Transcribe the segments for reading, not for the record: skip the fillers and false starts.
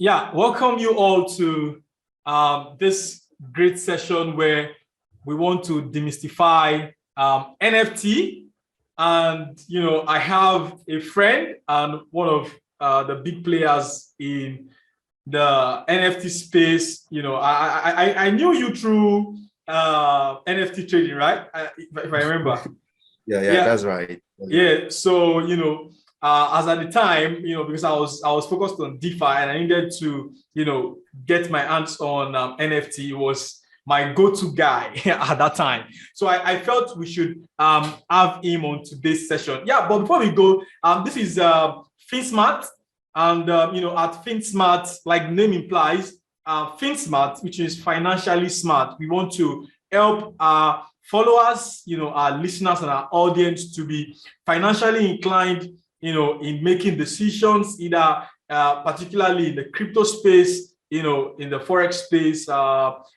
Yeah, welcome you all to this great session where we want to demystify NFT. And, I have a friend and one of the big players in the NFT space. I knew you through NFT trading, right? If I remember. Yeah, that's right. Yeah. So, as at the time, because I was focused on DeFi and I needed to, get my hands on NFT. It was my go-to guy at that time. So I felt we should have him on today's session. Yeah, but before we go, this is FinSmart. And, at FinSmart, like the name implies, FinSmart, which is financially smart. We want to help our followers, our listeners and our audience to be financially inclined, in making decisions, either particularly in the crypto space, in the Forex space,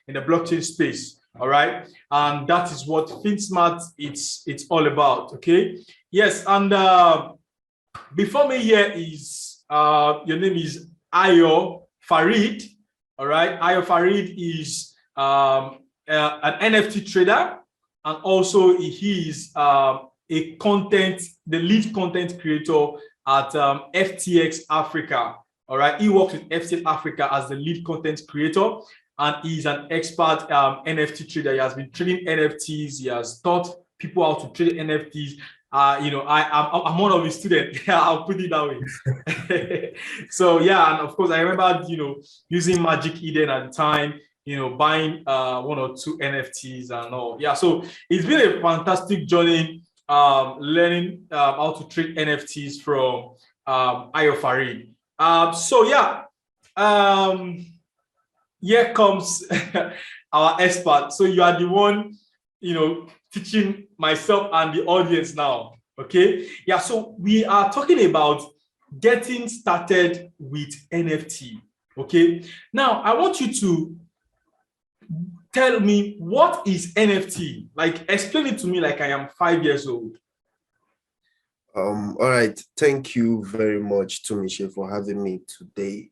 in the blockchain space. All right. And that is what FinSmart it's all about. Okay. Yes. And before me here is your name is Ayo Farid. All right. Ayo Farid is an NFT trader. And also he is the lead content creator at FTX Africa. All right, he works with FTX Africa as the lead content creator, and he's an expert NFT trader. He has been trading NFTs. He has taught people how to trade NFTs. I'm one of his students. I'll put it that way. So yeah, and of course I remember using Magic Eden at the time. Buying one or two NFTs and all. Yeah, so it's been a fantastic journey learning how to trade NFTs from Ayo Farid. So yeah, here comes our expert. So you are the one, teaching myself and the audience now. Okay. Yeah. So we are talking about getting started with NFT. Okay. Now I want you to tell me, what is NFT? Like, explain it to me like I am 5 years old. All right. Thank you very much, Tumishe, for having me today.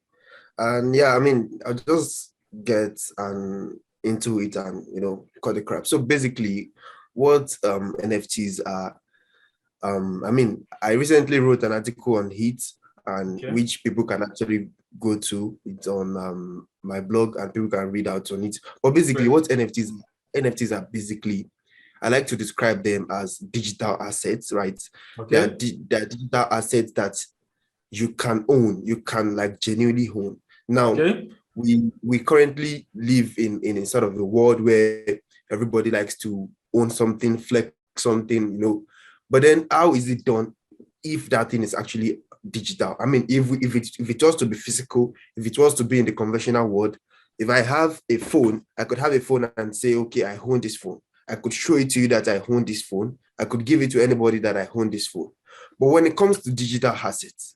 And yeah, I'll just get into it and cut the crap. So basically, what NFTs are, I recently wrote an article on it, and which people can actually go to. It's on my blog, and people can read out on it. But basically, what NFTs are basically, I like to describe them as digital assets, right? They're digital assets that you can own, you can like genuinely own. Now, we currently live in a sort of a world where everybody likes to own something, flex something, But then how is it done if that thing is actually digital? If it was to be physical, if it was to be in the conventional world, if I have a phone, I could have a phone and say, okay, I own this phone. I could show it to you that I own this phone. I could give it to anybody that I own this phone. But when it comes to digital assets,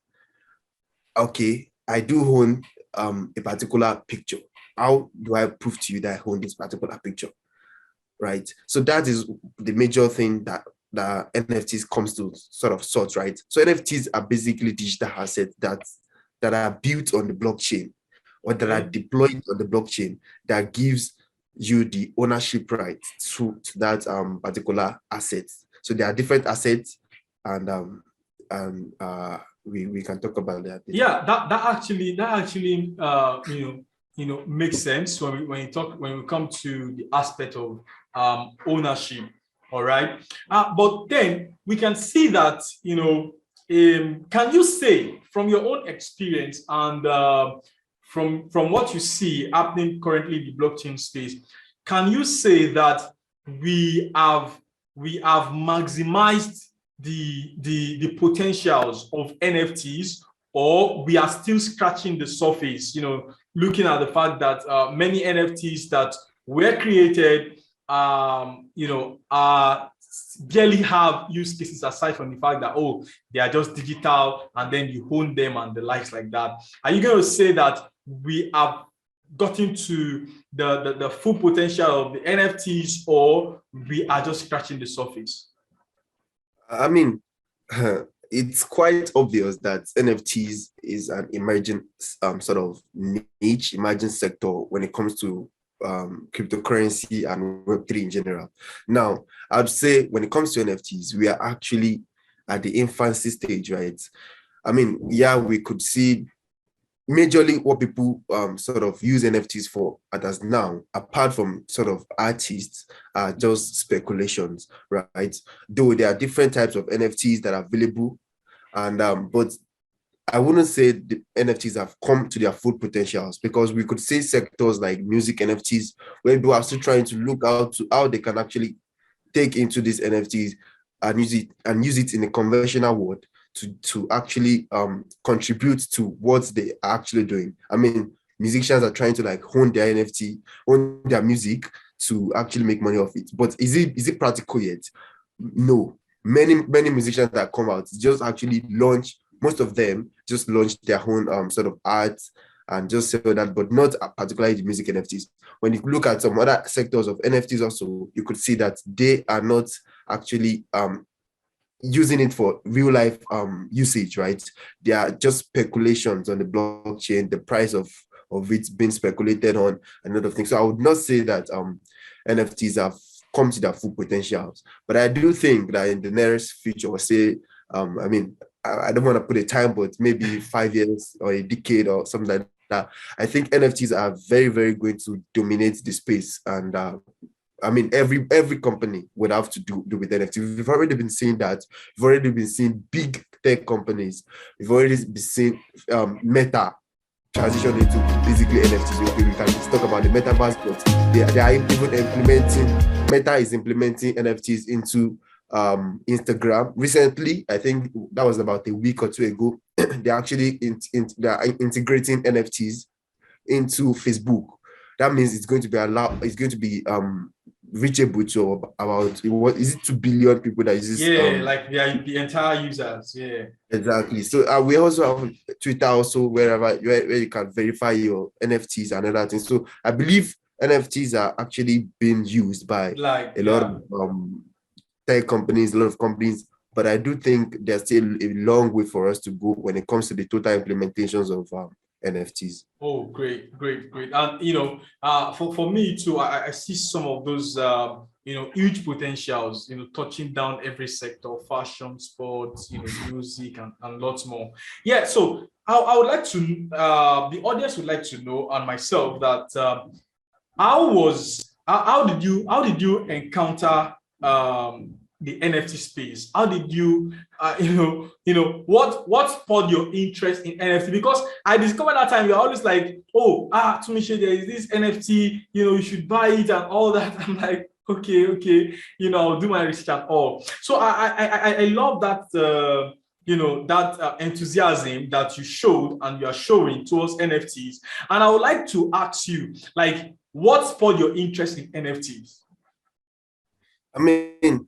okay, I do own a particular picture. How do I prove to you that I own this particular picture? Right? So that is the major thing that the NFTs comes to sort, right? So NFTs are basically digital assets that are built on the blockchain, or that are deployed on the blockchain, that gives you the ownership right to that particular asset. So there are different assets, and we can talk about that. Yeah, that actually makes sense when we come to the aspect of ownership. All right. But then we can see that, can you say from your own experience and from what you see happening currently in the blockchain space, can you say that we have maximized the potentials of NFTs, or we are still scratching the surface, looking at the fact that many NFTs that were created barely have use cases, aside from the fact that they are just digital and then you own them and the likes like that? Are you going to say that we have gotten to the full potential of the NFTs, or we are just scratching the surface? it's quite obvious that NFTs is an emerging sort of niche, emerging sector when it comes to cryptocurrency and Web3 in general. Now, I'd say when it comes to NFTs, we are actually at the infancy stage, right? I mean, yeah, we could see majorly what people sort of use NFTs for as now, apart from sort of artists, are just speculations, right? Though there are different types of NFTs that are available, and but I wouldn't say the NFTs have come to their full potentials, because we could see sectors like music NFTs where people are still trying to look out to how they can actually take into these NFTs and use it in a conventional world to actually contribute to what they are actually doing. I mean, musicians are trying to like hone their NFT, hone their music to actually make money off it. But is it practical yet? No. Many musicians that come out just actually launch, most of them just launch their own sort of art and just sell that, but not particularly the music NFTs. When you look at some other sectors of NFTs also, you could see that they are not actually using it for real life usage, right? They are just speculations on the blockchain, the price of it being speculated on, and other things. So I would not say that NFTs have come to their full potentials, but I do think that in the nearest future, say, I mean, I don't want to put a time, but maybe 5 years or a decade or something like that, I think NFTs are very, very going to dominate the space. And I mean, every company would have to do with NFT. We've already been seeing that. We've already been seeing big tech companies. We've already been seeing Meta transition into basically NFTs. We can just talk about the metaverse, but they are even implementing. Meta is implementing NFTs into Instagram. Recently, I think that was about a week or two ago. They're actually they are integrating NFTs into Facebook. That means it's going to be It's going to be reachable to about, what is it, 2 billion people that uses like the entire users. Yeah, exactly. So we also have Twitter also, where you can verify your NFTs and other things. So I believe NFTs are actually being used by a lot of tech companies, a lot of companies, but I do think there's still a long way for us to go when it comes to the total implementations of NFTs. Oh, great. And for me too, I see some of those huge potentials, touching down every sector: fashion, sports, music, and lots more. Yeah. So I would like to the audience would like to know, and myself, that how did you encounter the NFT space? How did you what spurred your interest in NFT? Because I discovered that time you're always like, oh, Tumishe, there is this NFT, you should buy it and all that. I'm like, okay, I'll do my research and all. So I love that enthusiasm that you showed and you are showing towards NFTs. And I would like to ask you, like, what spurred your interest in NFTs? I mean,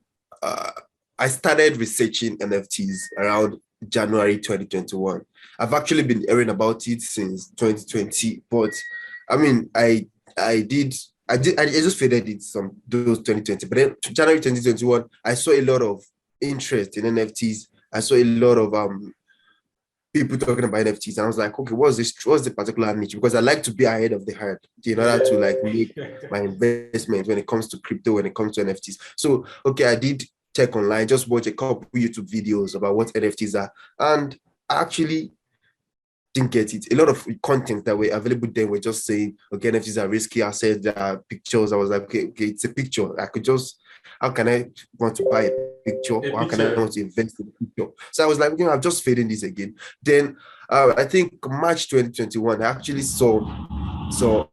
I started researching NFTs around January 2021. I've actually been hearing about it since 2020, but I mean, I just faded it some those 2020. But then January 2021, I saw a lot of interest in NFTs. I saw a lot of people talking about NFTs, and I was like, okay, what's the particular niche? Because I like to be ahead of the herd in order to like make my investment when it comes to crypto, when it comes to NFTs. So okay, I did check online, just watch a couple YouTube videos about what NFTs are, and I actually didn't get it. A lot of content that were available then were just saying, okay, NFTs are risky assets, there are pictures. I was like, okay, it's a picture. How can I want to buy a picture? Or how can I want to invest in a picture? So I was like, I'm just fading this again. Then I think March 2021, I actually saw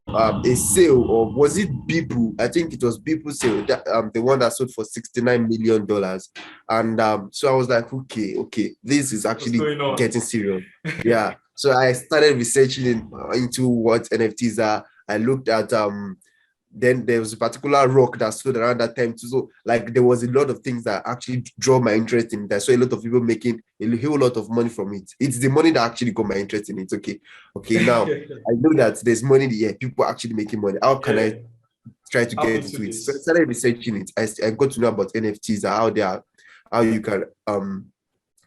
a sale, or was it Beeple? I think it was Beeple sale, that the one that sold for $69 million. And so I was like, okay, this is actually getting serious. Yeah. So I started researching into what NFTs are. I looked at then there was a particular rock that stood around that time too. So like there was a lot of things that actually draw my interest in that. So a lot of people making a whole lot of money from it. It's the money that actually got my interest in it. Okay, now I know that there's money there, people are actually making money. How can I try to get into it? So I started researching it. I got to know about NFTs and how you can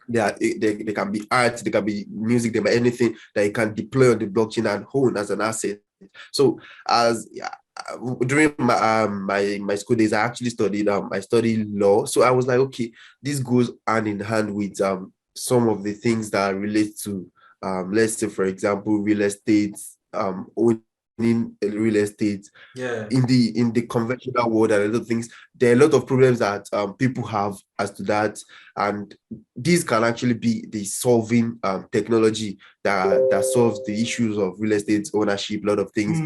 they can be art, they can be music, they can be anything that you can deploy on the blockchain and own as an asset. So as during my school days, I studied law. So I was like, okay, this goes hand in hand with some of the things that relate to let's say, for example, real estate, owning real estate Yeah. in the conventional world and other things. There are a lot of problems that people have as to that, and these can actually be the solving technology that solves the issues of real estate ownership, a lot of things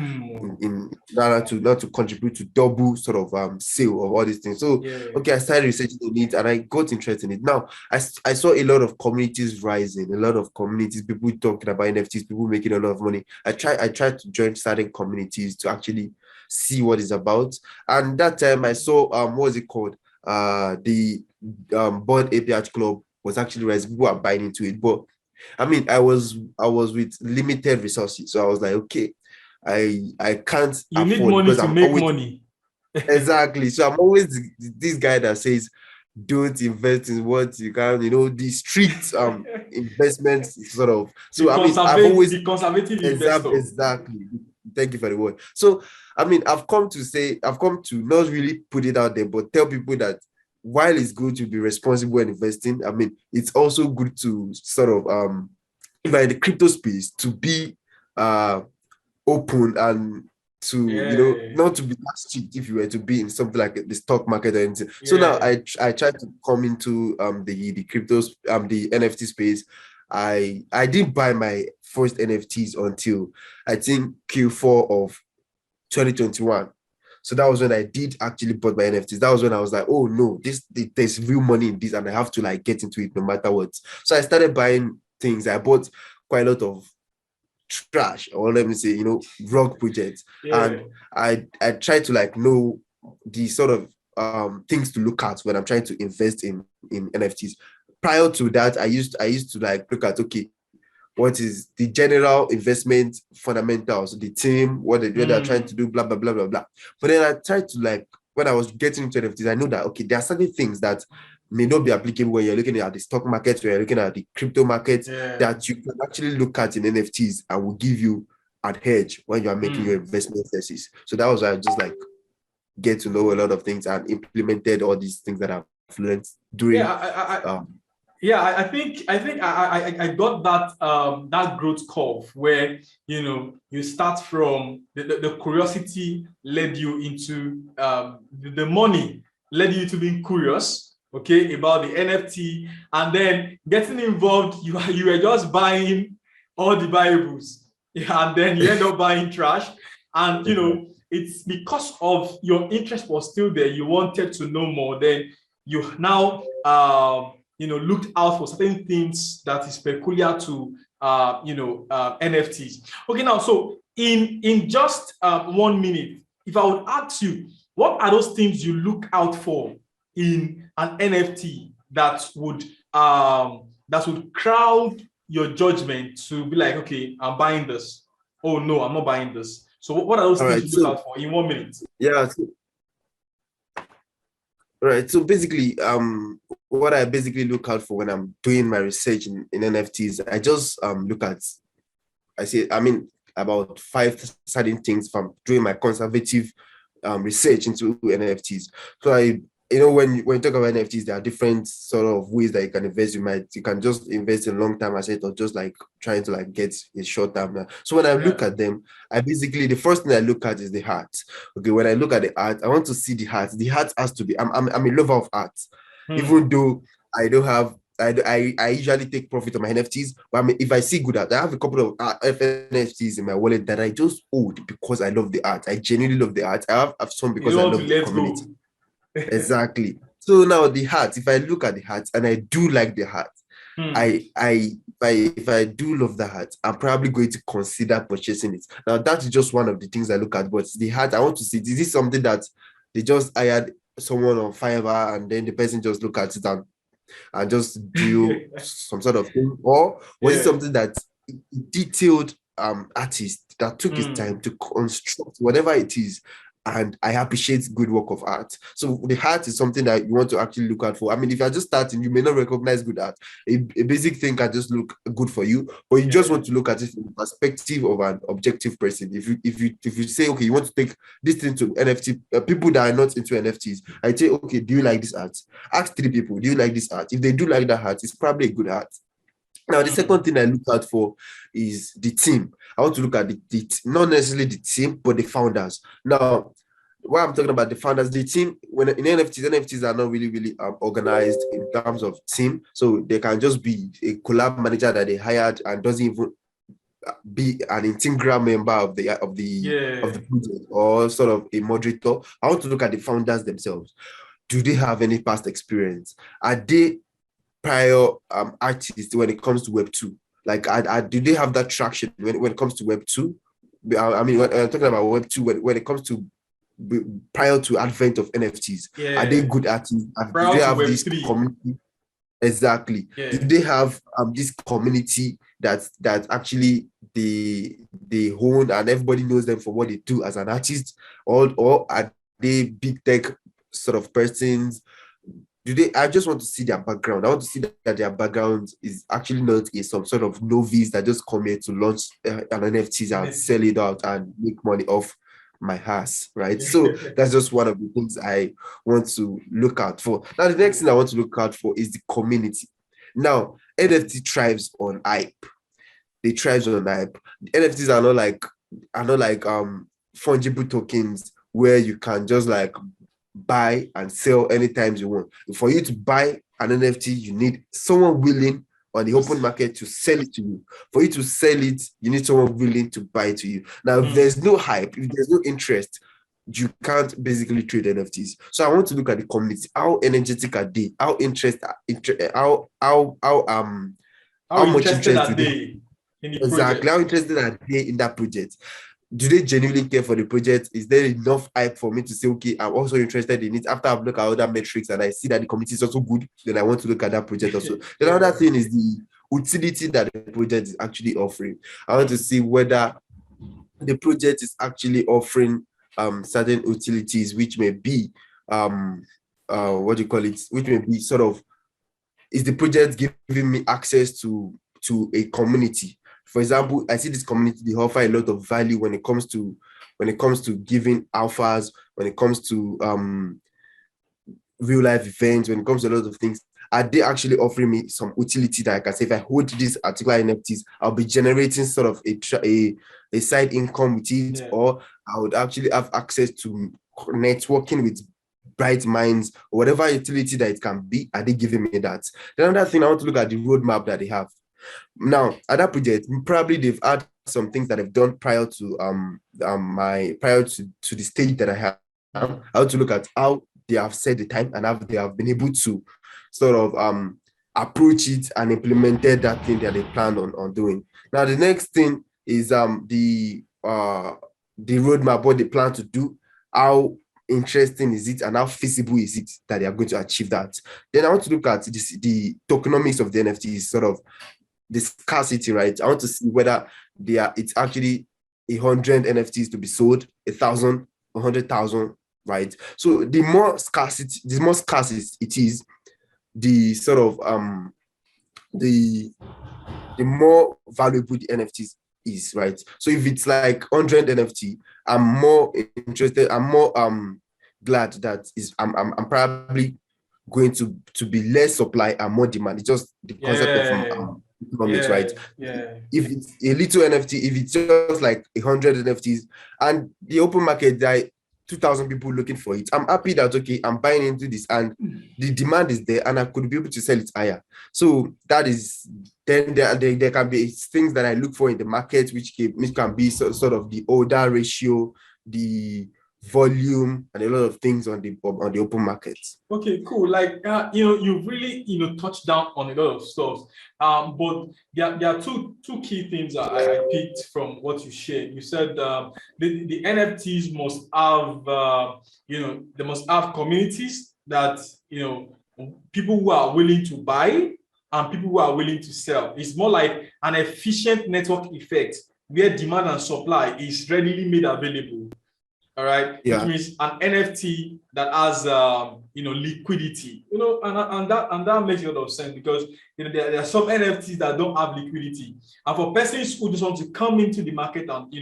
in order to not to contribute to double sort of sale of all these things. So Yeah. okay, I started researching on it and I got interested in it. Now I saw a lot of communities rising, a lot of communities, people talking about NFTs, people making a lot of money. I tried to join certain communities to actually see what it's about. And that time I saw what was it called? The Board APH Club was actually rising. People are buying into it. But I mean, I was with limited resources. So I was like, okay, I can't You need afford money because to I'm make always money. exactly. So I'm always this guy that says don't invest in what you can, the strict investments sort of. So I mean, I've always The conservative investor. exactly. Thank you for the word. So, I mean, I've come to not really put it out there, but tell people that while it's good to be responsible in investing, I mean, it's also good to sort of, if you're in the crypto space, to be uh open and to, Yeah. not to be that strict if you were to be in something like the stock market or anything. So now Yeah. I try to come into the cryptos, the NFT space. I didn't buy my first NFTs until I think Q4 of 2021. So that was when I did actually bought my NFTs. That was when I was like, oh no, there's real money in this, and I have to like get into it no matter what. So I started buying things. I bought quite a lot of trash, or let me say, rock projects. Yeah. And I try to like know the sort of things to look at when I'm trying to invest in NFTs. Prior to that, I used to like look at, okay, what is the general investment fundamentals, the team, what they're trying to do, blah blah blah blah blah. But then I tried to like, when I was getting into NFTs, I know that okay, there are certain things that may not be applicable when you're looking at the stock market, when you're looking at the crypto market, Yeah. that you can actually look at in NFTs and will give you an edge when you are making your investment thesis. So that was why I just like get to know a lot of things and implemented all these things that I've learned Yeah. during Yeah, I got that growth curve where you start from the curiosity led you into the money led you to being curious, okay, about the NFT, and then getting involved. You were just buying all the Bibles, yeah, and then you end up buying trash, and it's because of your interest was still there. You wanted to know more. Then you now looked out for certain things that is peculiar to NFTs. Okay, now so in just 1 minute, if I would ask you, what are those things you look out for in an NFT that would crowd your judgment to be like, okay, I'm buying this. Oh no, I'm not buying this. So what are those all things right. you look So out for in 1 minute? yeah, right. So basically, what I basically look out for when I'm doing my research in NFTs, I just look at, I mean, about five certain things from doing my conservative research into NFTs. So when you talk about NFTs, there are different sort of ways that you can invest. You can just invest in long term asset, or just like trying to like get a short term. So when I look Yeah. at them, the first thing I look at is the heart. Okay, when I look at the art, I want to see the heart. The heart has to be. I'm a lover of art, even though I don't have. I usually take profit on my NFTs, but I mean, if I see good art, I have a couple of NFTs in my wallet that I just hold because I love the art. I genuinely love the art. I have some You because I don't want love to the let community. go. Exactly. So now the heart, if I look at the heart and I do like the heart, Hmm. if I do love the heart, I'm probably going to consider purchasing it. Now that's just one of the things I look at, but the heart, I want to see, is this something that they just hired someone on Fiverr and then the person just look at it and just do some sort of thing, or was it Yeah. something that detailed artist that took his time to construct whatever it is and I appreciate good work of art. So the art is something that you want to actually look out for. I mean, if you're just starting, you may not recognize good art. A basic thing can just look good for you, but you just want to look at it from the perspective of an objective person. If you say, okay, you want to take this thing to NFT, people that are not into NFTs, I say, okay, do you like this art? Ask 3 people, do you like this art? If they do like that art, it's probably a good art. Now, the second thing I look out for is the team. I want to look at not necessarily the team, but the founders. Now, while I'm talking about the founders, the team, when in NFTs are not really organized in terms of team. So they can just be a collab manager that they hired and doesn't even be an integral member of the project or sort of a moderator. I want to look at the founders themselves. Do they have any past experience? Are they prior artists when it comes to Web 2? Like, do they have that traction when it comes to Web 2? I mean, when I'm talking about Web 2, when it comes to prior to advent of NFTs, are they good artists? Do they have this community? Exactly. Do they have this community that actually they own and everybody knows them for what they do as an artist, or are they big tech sort of persons? I just want to see their background. I want to see that their background is actually not some sort of novice that just come here to launch an NFTs and sell it out and make money off my ass, right? So that's just one of the things I want to look out for. Now, the next thing I want to look out for is the community. Now, NFT thrives on hype. They thrive on hype. NFTs are not like fungible tokens where you can just like buy and sell anytime you want. For you to buy an NFT, you need someone willing on the open market to sell it to you. For you to sell it, you need someone willing to buy it to you. Now, if there's no hype, if there's no interest, you can't basically trade NFTs. So I want to look at the community. How energetic are they? How interested? How much interest do they? Exactly. How interested are they in that project? Do they genuinely care for the project? Is there enough hype for me to say, okay, I'm also interested in it? After I've looked at other metrics and I see that the community is also good, then I want to look at that project also. The other thing is the utility that the project is actually offering. I want to see whether the project is actually offering certain utilities, which may be which may be sort of, is the project giving me access to a community? For example, I see this community, they offer a lot of value when it comes to giving alphas, when it comes to real life events, when it comes to a lot of things. Are they actually offering me some utility that I can say, if I hold these particular NFTs, I'll be generating sort of a side income with it, or I would actually have access to networking with bright minds, or whatever utility that it can be? Are they giving me that? The other thing, I want to look at the roadmap that they have. Now, at that project, probably they've had some things that I've done prior to the stage that I have. I want to look at how they have set the time and how they have been able to sort of approach it and implemented that thing that they planned on doing. Now, the next thing is the roadmap, what they plan to do, how interesting is it, and how feasible is it that they are going to achieve that. Then I want to look at the tokenomics of the NFTs, sort of the scarcity, right? I want to see whether it's actually 100 NFTs to be sold, 1,000, 100,000, right? So the more scarce it is, the sort of the more valuable the NFTs is, right? So if it's like 100 NFT, I'm more interested, I'm more glad that I'm probably going to be less supply and more demand. It's just the concept of economics, right? If it's a little NFT, if it's just like 100 NFTs and the open market, there are 2,000 people looking for it, I'm happy that, okay, I'm buying into this and the demand is there and I could be able to sell it higher. So that is, then there can be things that I look for in the market, which can be sort of the order ratio, the volume, and a lot of things on the open market. Okay, cool. Like you've really touched down on a lot of stuff. But there are two key things that I picked from what you shared. You said the NFTs must have they must have communities that people who are willing to buy and people who are willing to sell. It's more like an efficient network effect where demand and supply is readily made available. all right, which Yeah. means an NFT that has liquidity, and that makes a lot of sense because there are some NFTs that don't have liquidity, and for persons who just want to come into the market and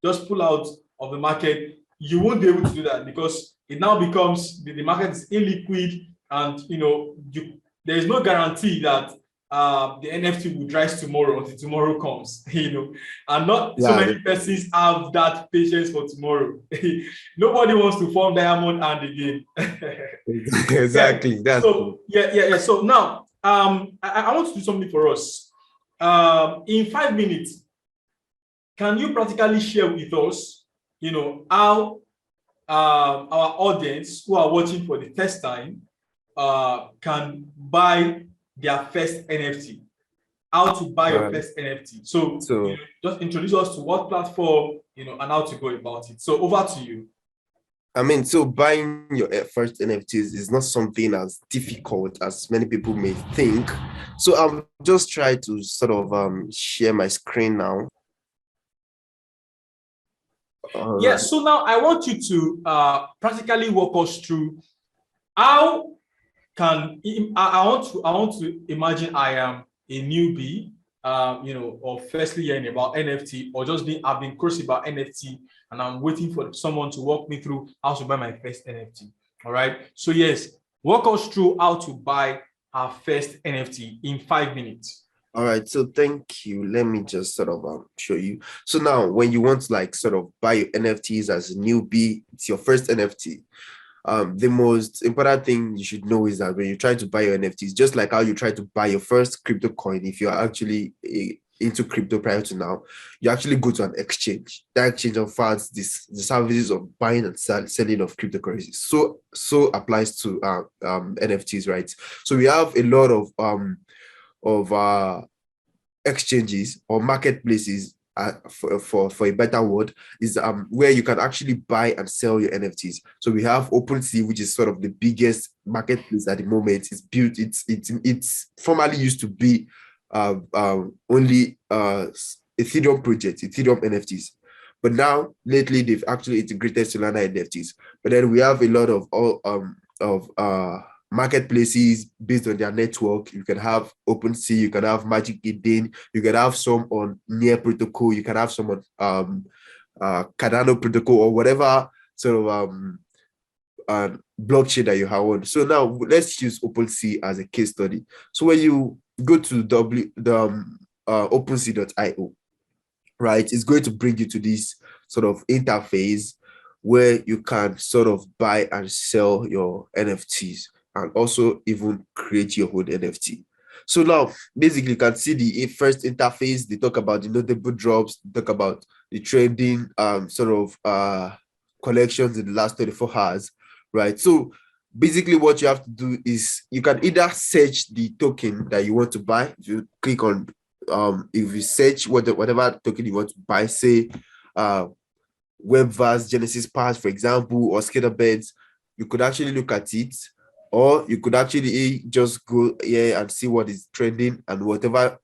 just pull out of the market, you won't be able to do that because it now becomes the market is illiquid, and there is no guarantee that the NFT will rise tomorrow until tomorrow comes, and not so Yeah. many persons have that patience for tomorrow. Nobody wants to form diamond hand again. Exactly. Yeah. That's So yeah. So now, I want to do something for us. In 5 minutes, can you practically share with us, how our audience who are watching for the first time can buy their first NFT? How to buy all your right. first NFT. So, So just introduce us to what platform, and how to go about it. So over to you. I mean, so buying your first NFTs is not something as difficult as many people may think. So I'm just trying to sort of share my screen now. All Yeah. right. So now I want you to practically walk us through how can I want to imagine I am a newbie, or firstly hearing about NFT, or just I've been curious about NFT, and I'm waiting for someone to walk me through how to buy my first NFT. All right. So yes, walk us through how to buy our first NFT in 5 minutes. All right, so thank you. Let me just sort of show you. So now, when you want to like sort of buy your NFTs as a newbie, it's your first NFT. The most important thing you should know is that when you try to buy your NFTs, just like how you try to buy your first crypto coin, if you're actually into crypto prior to now, you actually go to an exchange. That exchange offers the services of buying and selling of cryptocurrencies. So applies to NFTs, right? So we have a lot of exchanges or marketplaces, for a better word, is where you can actually buy and sell your NFTs. So we have OpenSea, which is sort of the biggest marketplace at the moment. It's built. It's formerly used to be only Ethereum project, Ethereum NFTs. But now lately they've actually integrated Solana NFTs. But then we have a lot of marketplaces based on their network. You can have OpenSea, you can have Magic Eden, you can have some on Near Protocol, you can have some on Cardano Protocol, or whatever sort of blockchain that you have on. So now let's use OpenSea as a case study. So when you go to OpenSea.io, right, it's going to bring you to this sort of interface where you can sort of buy and sell your NFTs, and also even create your own NFT. So now, basically, you can see the first interface. They talk about the notable drops, they talk about the trending sort of collections in the last 24 hours, right? So basically what you have to do is you can either search the token that you want to buy. If you click on if you search whatever token you want to buy, say Webverse, Genesis Pass, for example, or Skater Beds, you could actually look at it, or you could actually just go here and see what is trending and whatever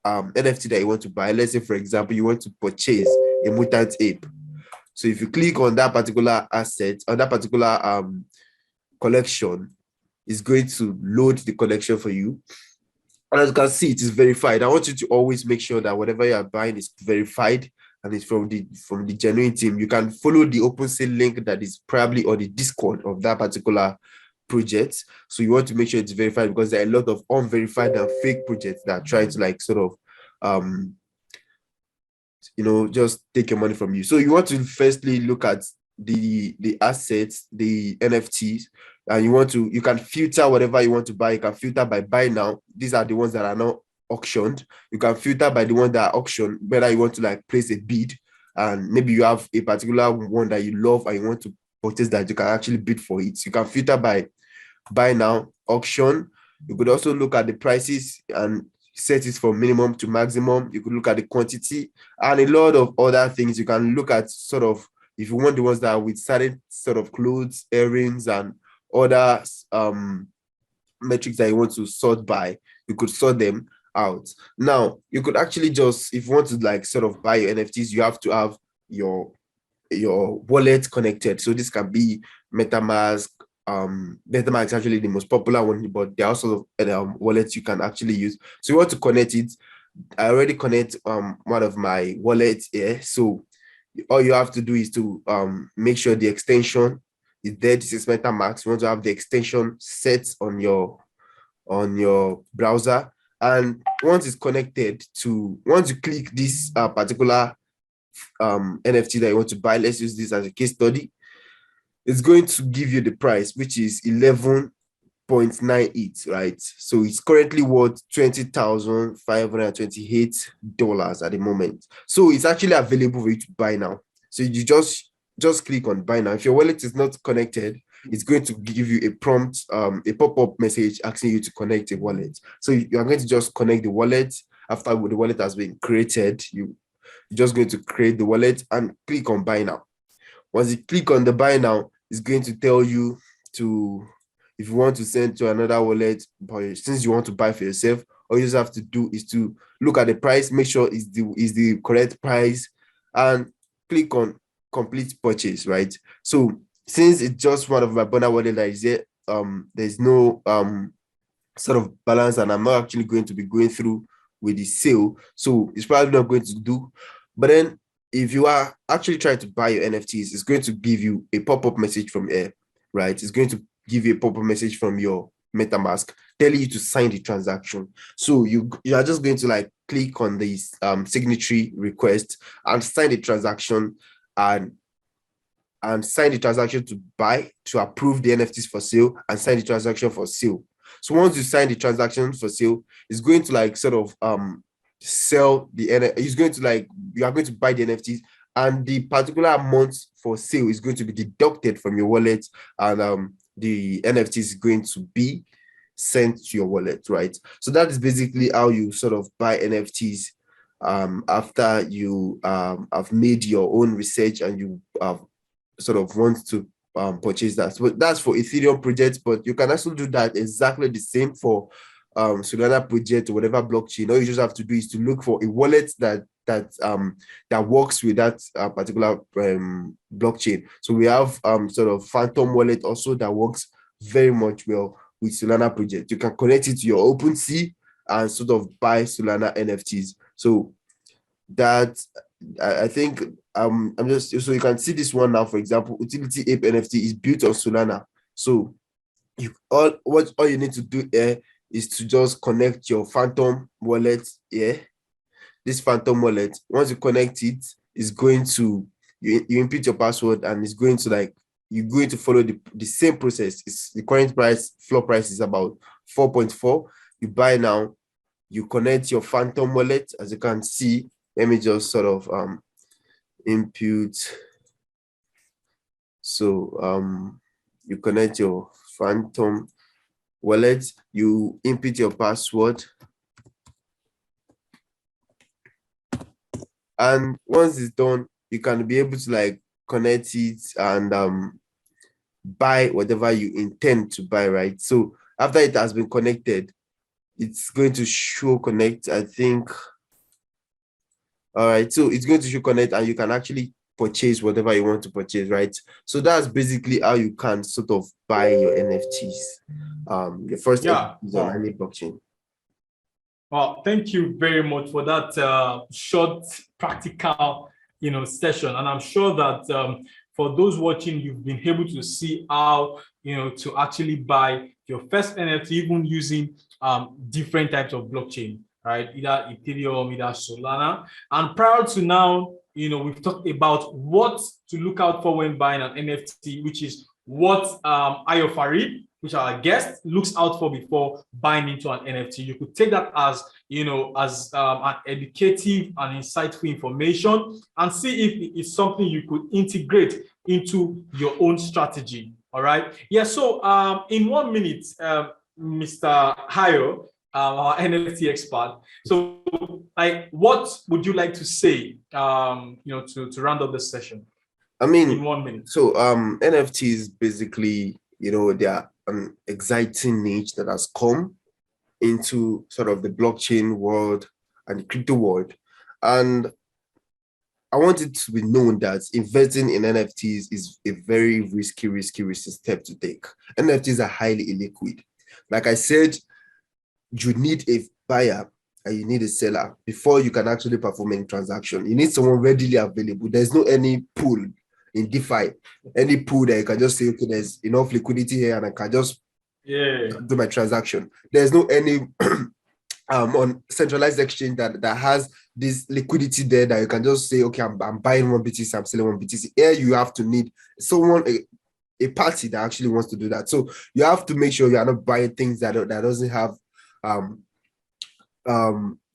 NFT that you want to buy. Let's say, for example, you want to purchase a mutant ape. So if you click on that particular asset, on that particular collection, it's going to load the collection for you. And as you can see, it is verified. I want you to always make sure that whatever you are buying is verified and it's from the genuine team. You can follow the OpenSea link that is probably on the Discord of that particular project. So you want to make sure it's verified, because there are a lot of unverified and fake projects that are trying to like sort of just take your money from you. So you want to firstly look at the assets, the NFTs, and you can filter whatever you want to buy. You can filter by buy now. These are the ones that are not auctioned. You can filter by the ones that are auctioned, whether you want to like place a bid, and maybe you have a particular one that you love and you want to purchase that, you can actually bid for it. You can filter by buy now, auction. You could also look at the prices and set it from minimum to maximum. You could look at the quantity and a lot of other things. You can look at sort of, if you want the ones that are with certain sort of clothes, earrings, and other metrics that you want to sort by, you could sort them out. Now, you could actually just, if you want to like sort of buy your NFTs, you have to have your your wallet connected. So this can be MetaMask. MetaMask is actually the most popular one, but there are also wallets you can actually use. So you want to connect it. I already connect one of my wallets here. So all you have to do is to make sure the extension is there. This is MetaMask. You want to have the extension set on your browser. And once it's connected to, once you click this particular NFT that you want to buy, let's use this as a case study, it's going to give you the price, which is 11.98, right? So it's currently worth $20,528 at the moment. So it's actually available for you to buy now. So you just click on buy now. If your wallet is not connected, it's going to give you a prompt, a pop-up message asking you to connect a wallet. So you are going to just connect the wallet. After the wallet has been created, you're just going to create the wallet and click on buy now. Once you click on the buy now, it's going to tell you to, if you want to send to another wallet, but since you want to buy for yourself, all you just have to do is to look at the price, make sure it's the correct price, and click on complete purchase, right? So since it's just one of my burner wallet that is there, there's no sort of balance, and I'm not actually going to be going through with the sale, so it's probably not going to do. But then if you are actually trying to buy your NFTs, it's going to give you a pop-up message from here, right? It's going to give you a pop-up message from your MetaMask telling you to sign the transaction. So you are just going to like click on this signatory request and sign the transaction, and sign the transaction to buy, to approve the NFTs for sale, and sign the transaction for sale. So once you sign the transaction for sale, it's going to like sort of sell the NFT. It's going to like, you are going to buy the NFTs, and the particular amount for sale is going to be deducted from your wallet, and the NFT is going to be sent to your wallet, right? So that is basically how you sort of buy NFTs after you have made your own research and you sort of want to purchase that. So that's for Ethereum projects, but you can also do that exactly the same for Solana project or whatever blockchain. All you just have to do is to look for a wallet that works with that particular blockchain. So we have sort of Phantom wallet also that works very much well with Solana project. You can connect it to your OpenSea and sort of buy Solana NFTs. So that I think I'm just, so you can see this one now. For example, Utility Ape NFT is built on Solana. So all you need to do here is to just connect your Phantom wallet here. This Phantom wallet, once you connect it, is going to, you input your password, and it's going to like, you're going to follow the same process. It's the current price, floor price is about 4.4. You buy now, you connect your Phantom wallet. As you can see, let me just sort of input. So you connect your Phantom wallet, you input your password, and once it's done, you can be able to like connect it and buy whatever you intend to buy, right? So after it has been connected, it's going to show connect, I think. All right, so it's going to show connect, and you can actually purchase whatever you want to purchase, right? So that's basically how you can sort of buy your NFTs. The first is on any blockchain. Well, thank you very much for that short, practical, session. And I'm sure that for those watching, you've been able to see how, to actually buy your first NFT, even using different types of blockchain, right? Either Ethereum, either Solana. And prior to now, we've talked about what to look out for when buying an NFT, which is what Ayo Farid, which our guest, looks out for before buying into an NFT. You could take that as, an educative and insightful information, and see if it's something you could integrate into your own strategy. All right. Yeah. So in 1 minute, Mr. Hayo, our NFT expert. So, like, what would you like to say, to round up this session? I mean, in 1 minute. So NFTs basically, they are an exciting niche that has come into sort of the blockchain world and the crypto world. And I want it to be known that investing in NFTs is a very risky step to take. NFTs are highly illiquid. Like I said, you need a buyer and you need a seller before you can actually perform any transaction. You need someone readily available. There's no any pool in DeFi, any pool that you can just say, okay, there's enough liquidity here and I can just do my transaction. There's no any on centralized exchange that has this liquidity there that you can just say, okay, I'm buying one BTC, I'm selling one BTC. Here you have to need someone, a party that actually wants to do that. So you have to make sure you are not buying things that doesn't have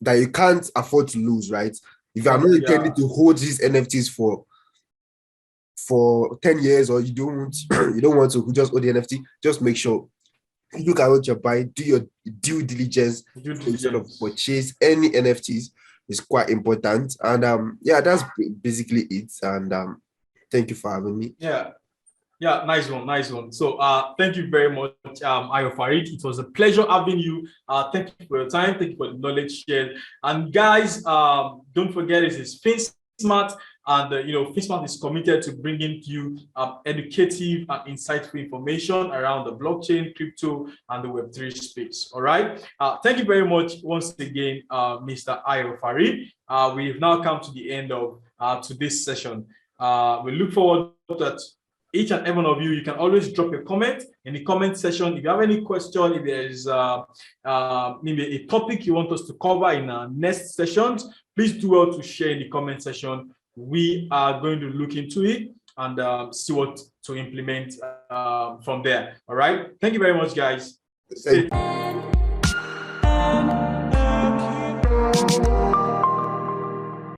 that you can't afford to lose, right? If you are not intending to hold these NFTs for 10 years, or you don't want to just hold the NFT, just make sure look at what you're buying, do your due diligence instead of purchase any NFTs is quite important. And yeah, that's basically it. And thank you for having me. Yeah, nice one. So thank you very much, Ayo Farid. It was a pleasure having you. Thank you for your time. Thank you for the knowledge shared. And guys, don't forget, it is FinSmart, and FinSmart is committed to bringing you educative and insightful information around the blockchain, crypto, and the Web3 space. All right. Thank you very much once again, Mr. Ayo Farid. We've now come to the end of today's session. We look forward to that. Each and every one of you, you can always drop a comment in the comment section. If you have any question, if there is maybe a topic you want us to cover in our next sessions, please do well to share in the comment section. We are going to look into it and see what to implement from there. All right. Thank you very much, guys.